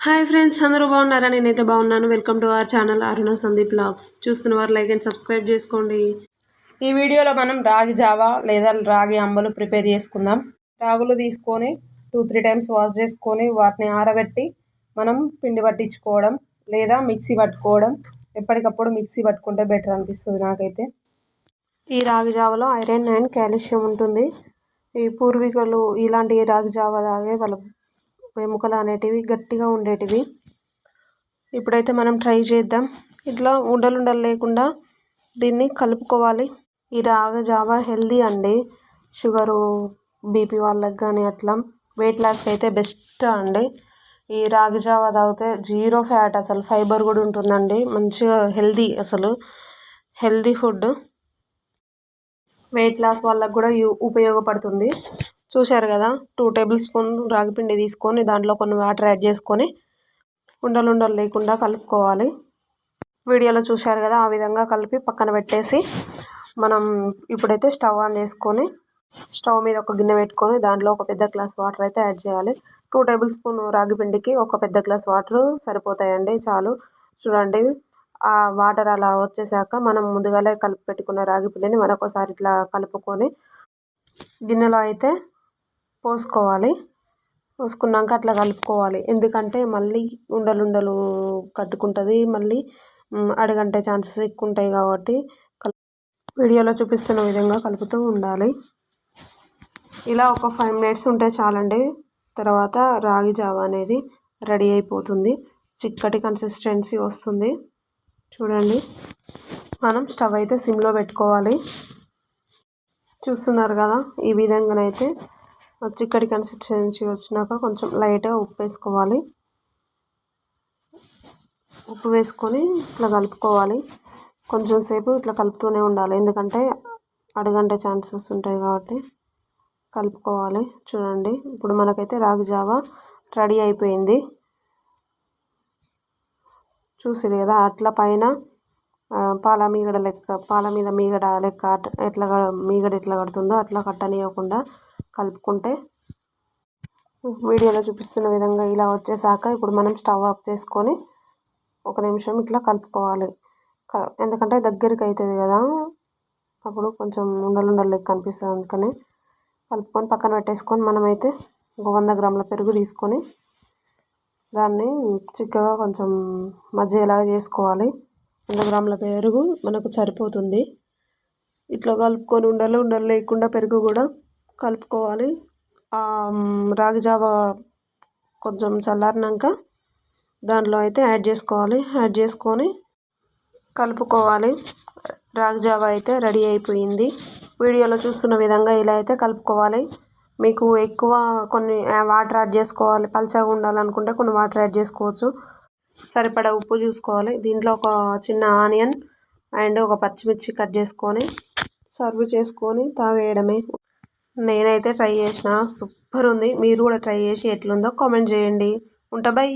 Hi friends, అందరూ బాగున్నారా? నేనైతే బాగున్నాను. Welcome to our channel Aruna Sandeep blogs. చూస్తున్న వారు లైక్ అండ్ సబ్స్క్రైబ్ చేసుకోండి. ఈ వీడియోలో మనం రాగి జావా లేదా రాగి అంబలు ప్రిపేర్ చేసుకుందాం. రాగులు తీసుకొని 2-3 టైమ్స్ వాష్ చేసుకొని వాటిని ఆరబెట్టి మనం పిండి పట్టించుకోవడం లేదా మిక్సీ పట్టుకోవడం. ఎప్పటికప్పుడు మిక్సీ పట్టుకుంటే బెటర్ అనిపిస్తుంది నాకైతే. ఈ రాగి జావలో ఐరన్ అండ్ కాల్షియం ఉంటుంది. ఈ పూర్వీకులు ఇలాంటి రాగి జావా తాగే వాళ్ళ ఎముకలు అనేటివి గట్టిగా ఉండేటివి. ఇప్పుడైతే మనం ట్రై చేద్దాం. ఇట్లా ఉండలు లేకుండా దీన్ని కలుపుకోవాలి. ఈ రాగి జావా హెల్దీ అండి. షుగరు, బీపీ వాళ్ళకి కానీ అట్లా వెయిట్ లాస్కి అయితే బెస్ట్ అండి. ఈ రాగి జావా తాగితే 0 ఫ్యాట్, అసలు ఫైబర్ కూడా ఉంటుందండి. మంచిగా హెల్దీ, అసలు హెల్దీ ఫుడ్. వెయిట్ లాస్ వాళ్ళకు కూడా ఉపయోగపడుతుంది. చూశారు కదా, 2 టేబుల్ స్పూన్ రాగిపిండి తీసుకొని దాంట్లో కొన్ని వాటర్ యాడ్ చేసుకొని ఉండలు లేకుండా కలుపుకోవాలి. వీడియోలో చూశారు కదా, ఆ విధంగా కలిపి పక్కన పెట్టేసి మనం ఇప్పుడైతే స్టవ్ ఆన్ చేసుకొని స్టవ్ మీద ఒక గిన్నె పెట్టుకొని దాంట్లో ఒక పెద్ద గ్లాస్ వాటర్ అయితే యాడ్ చేయాలి. 2 టేబుల్ స్పూన్ రాగిపిండికి ఒక పెద్ద గ్లాస్ వాటర్ సరిపోతాయండి, చాలు. చూడండి, ఆ వాటర్ అలా వచ్చేసాక మనం ముందుగానే కలిపి పెట్టుకున్న రాగిపిండిని మరొకసారి ఇట్లా కలుపుకొని గిన్నెలో అయితే పోసుకోవాలి. పోసుకున్నాక అట్లా కలుపుకోవాలి. ఎందుకంటే మళ్ళీ ఉండలు కట్టుకుంటుంది, మళ్ళీ అడుగంటే ఛాన్సెస్ ఎక్కువ ఉంటాయి కాబట్టి వీడియోలో చూపిస్తున్న విధంగా కలుపుతూ ఉండాలి. ఇలా ఒక 5 మినిట్స్ ఉంటే చాలండి. తర్వాత రాగి జావా అనేది రెడీ అయిపోతుంది. చిక్కటి కన్సిస్టెన్సీ వస్తుంది. చూడండి, మనం స్టవ్ అయితే సిమ్లో పెట్టుకోవాలి. చూస్తున్నారు కదా, ఈ విధంగానైతే చిక్కటి కన్సిస్టెన్సీ వచ్చినాక కొంచెం లైట్గా ఉప్పు వేసుకోవాలి. ఉప్పు వేసుకొని ఇట్లా కలుపుకోవాలి. కొంచెం సేపు ఇట్లా కలుపుతూనే ఉండాలి, ఎందుకంటే అడుగంటే ఛాన్సెస్ ఉంటాయి కాబట్టి కలుపుకోవాలి. చూడండి, ఇప్పుడు మనకైతే రాగి జావా రెడీ అయిపోయింది. చూసారు కదా, అట్లా పైన పాల మీద మీగడ లెక్క ఎట్లా కడుతుందో అట్లా కట్టనివ్వకుండా కలుపుకుంటే వీడియోలో చూపిస్తున్న విధంగా ఇలా వచ్చేసాక ఇప్పుడు మనం స్టవ్ ఆఫ్ చేసుకొని 1 నిమిషం ఇట్లా కలుపుకోవాలి. ఎందుకంటే దగ్గరికి అవుతుంది కదా, అప్పుడు కొంచెం ఉండలు లెక్క కనిపిస్తుంది. అందుకని కలుపుకొని పక్కన పెట్టేసుకొని మనమైతే 100 గ్రాముల పెరుగు తీసుకొని దాన్ని చిక్కగా కొంచెం మజ్జిగలాగా చేసుకోవాలి. 100 గ్రాముల పెరుగు మనకు సరిపోతుంది. ఇట్లా కలుపుకొని ఉండలు లేకుండా పెరుగు కూడా కలుపుకోవాలి. రాగి జావా కొంచెం చల్లారినాక దాంట్లో అయితే యాడ్ చేసుకోవాలి. యాడ్ చేసుకొని కలుపుకోవాలి. రాగి జావా అయితే రెడీ అయిపోయింది. వీడియోలో చూస్తున్న విధంగా ఇలా అయితే కలుపుకోవాలి. మీకు ఎక్కువ కొన్ని వాటర్ యాడ్ చేసుకోవాలి, పల్చగా ఉండాలనుకుంటే కొన్ని వాటర్ యాడ్ చేసుకోవచ్చు. సరిపడా ఉప్పు చూసుకోవాలి. దీంట్లో ఒక చిన్న ఆనియన్ అండ్ ఒక పచ్చిమిర్చి కట్ చేసుకొని సర్వ్ చేసుకొని తాగేయడమే. నేనైతే ట్రై చేసిన, సూపర్ ఉంది. మీరు కూడా ట్రై చేసి ఎట్లుందో కామెంట్ చేయండి. ఉంటా, బై.